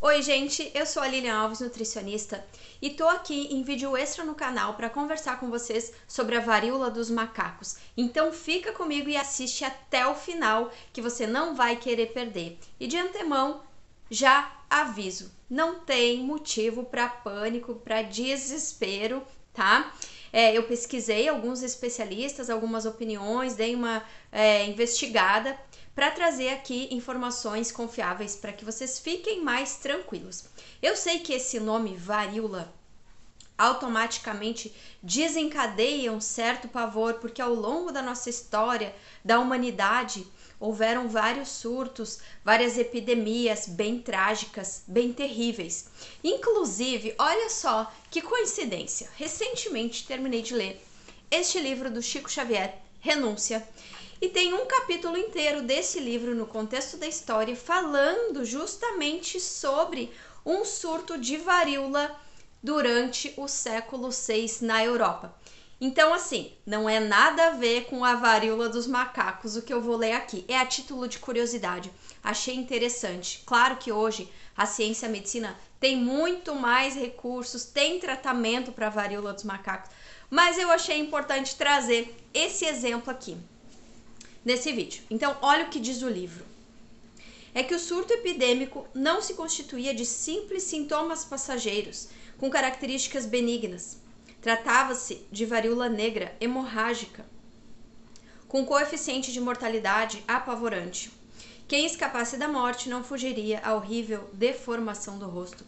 Oi gente, eu sou a Lilian Alves, nutricionista, e tô aqui em vídeo extra no canal para conversar com vocês sobre a varíola dos macacos. Então fica comigo e assiste até o final, que você não vai querer perder. E de antemão, já aviso, não tem motivo para pânico, para desespero, tá? Eu pesquisei alguns especialistas, algumas opiniões, dei uma investigada para trazer aqui informações confiáveis para que vocês fiquem mais tranquilos. Eu sei que esse nome varíola automaticamente desencadeia um certo pavor, porque ao longo da nossa história, da humanidade, houveram vários surtos, várias epidemias bem trágicas, bem terríveis. Inclusive, olha só que coincidência, recentemente terminei de ler este livro do Chico Xavier, Renúncia, e tem um capítulo inteiro desse livro no contexto da história falando justamente sobre um surto de varíola durante o século VI na Europa. Então, assim, não é nada a ver com a varíola dos macacos o que eu vou ler aqui. É a título de curiosidade. Achei interessante. Claro que hoje a ciência e a medicina tem muito mais recursos, tem tratamento para a varíola dos macacos, mas eu achei importante trazer esse exemplo aqui nesse vídeo. Então, olha o que diz o livro. É que o surto epidêmico não se constituía de simples sintomas passageiros, com características benignas. Tratava-se de varíola negra hemorrágica, com coeficiente de mortalidade apavorante. Quem escapasse da morte não fugiria à horrível deformação do rosto.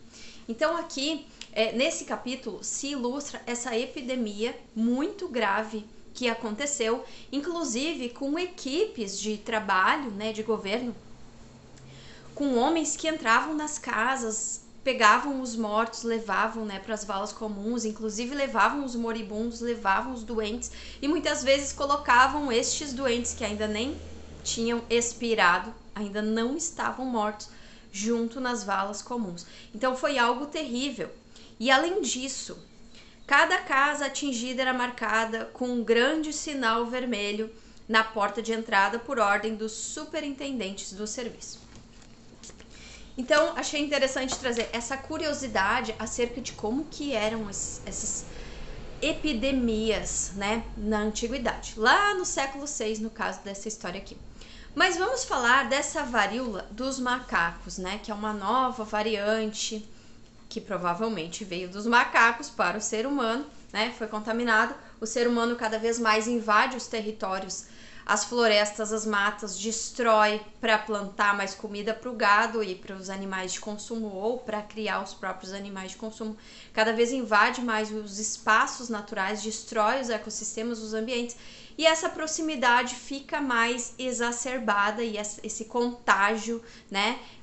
Então aqui, nesse capítulo, se ilustra essa epidemia muito grave que aconteceu, inclusive com equipes de trabalho, de governo, com homens que entravam nas casas, pegavam os mortos, levavam para as valas comuns, inclusive levavam os moribundos, levavam os doentes e muitas vezes colocavam estes doentes que ainda nem tinham expirado, ainda não estavam mortos, junto nas valas comuns. Então foi algo terrível. E além disso, cada casa atingida era marcada com um grande sinal vermelho na porta de entrada por ordem dos superintendentes do serviço. Então, achei interessante trazer essa curiosidade acerca de como que eram essas epidemias, na antiguidade, lá no século VI, no caso dessa história aqui. Mas vamos falar dessa varíola dos macacos, que é uma nova variante que provavelmente veio dos macacos para o ser humano, foi contaminado. O ser humano cada vez mais invade os territórios, as florestas, as matas, destrói para plantar mais comida para o gado e para os animais de consumo ou para criar os próprios animais de consumo. Cada vez invade mais os espaços naturais, destrói os ecossistemas, os ambientes, e essa proximidade fica mais exacerbada e esse contágio,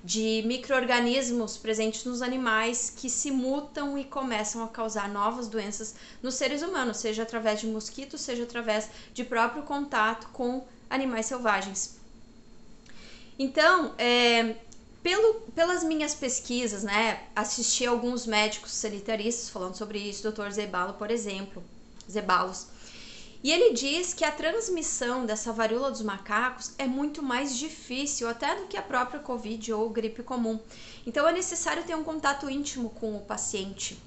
de micro-organismos presentes nos animais que se mutam e começam a causar novas doenças nos seres humanos, seja através de mosquitos, seja através de próprio contato com animais selvagens. Então, pelas minhas pesquisas, assisti a alguns médicos sanitaristas falando sobre isso, Dr. Zebalo, por exemplo, Zeballos. E ele diz que a transmissão dessa varíola dos macacos é muito mais difícil até do que a própria Covid ou gripe comum. Então é necessário ter um contato íntimo com o paciente,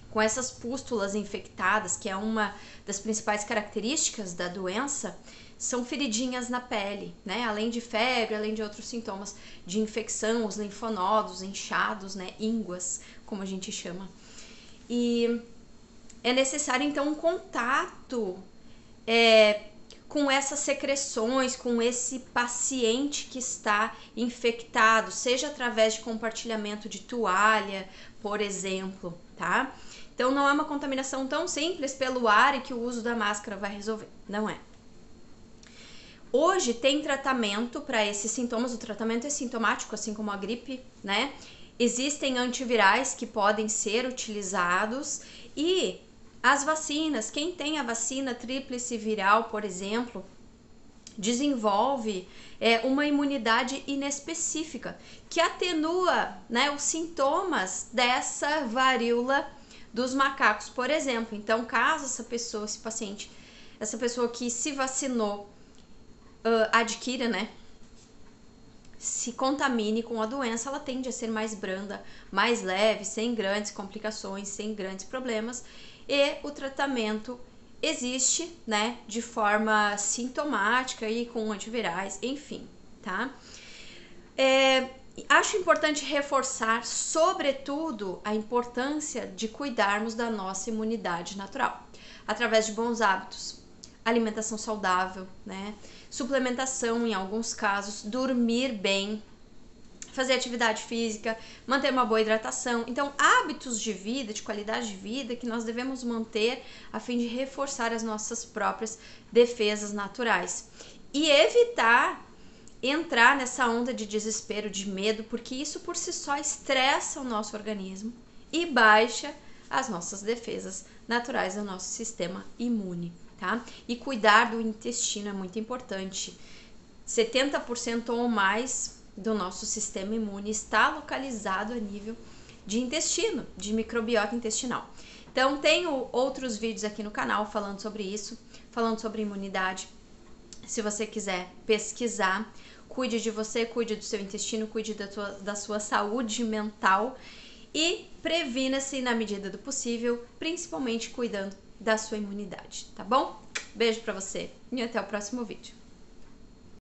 com essas pústulas infectadas, que é uma das principais características da doença, são feridinhas na pele, além de febre, além de outros sintomas de infecção, os linfonodos, inchados, ínguas, como a gente chama. E é necessário então um contato com essas secreções, com esse paciente que está infectado, seja através de compartilhamento de toalha, por exemplo, tá? Então não é uma contaminação tão simples pelo ar e que o uso da máscara vai resolver, não é. Hoje tem tratamento para esses sintomas, o tratamento é sintomático, assim como a gripe, Existem antivirais que podem ser utilizados e as vacinas, quem tem a vacina tríplice viral, por exemplo, desenvolve uma imunidade inespecífica que atenua os sintomas dessa varíola dos macacos, por exemplo. Então, caso essa pessoa, esse paciente, essa pessoa que se vacinou adquira se contamine com a doença, ela tende a ser mais branda, mais leve, sem grandes complicações, sem grandes problemas, e o tratamento existe, né, de forma sintomática e com antivirais, enfim, tá? Acho importante reforçar, sobretudo, a importância de cuidarmos da nossa imunidade natural, através de bons hábitos, alimentação saudável, né? Suplementação em alguns casos, dormir bem, fazer atividade física, manter uma boa hidratação. Então, hábitos de vida, de qualidade de vida que nós devemos manter a fim de reforçar as nossas próprias defesas naturais. E evitar entrar nessa onda de desespero, de medo, porque isso por si só estressa o nosso organismo e baixa as nossas defesas naturais do nosso sistema imune, tá? E cuidar do intestino é muito importante. 70% ou mais do nosso sistema imune está localizado a nível de intestino, de microbiota intestinal. Então, tenho outros vídeos aqui no canal falando sobre isso, falando sobre imunidade. Se você quiser pesquisar, cuide de você, cuide do seu intestino, cuide da sua saúde mental e previna-se na medida do possível, principalmente cuidando da sua imunidade, tá bom? Beijo pra você e até o próximo vídeo.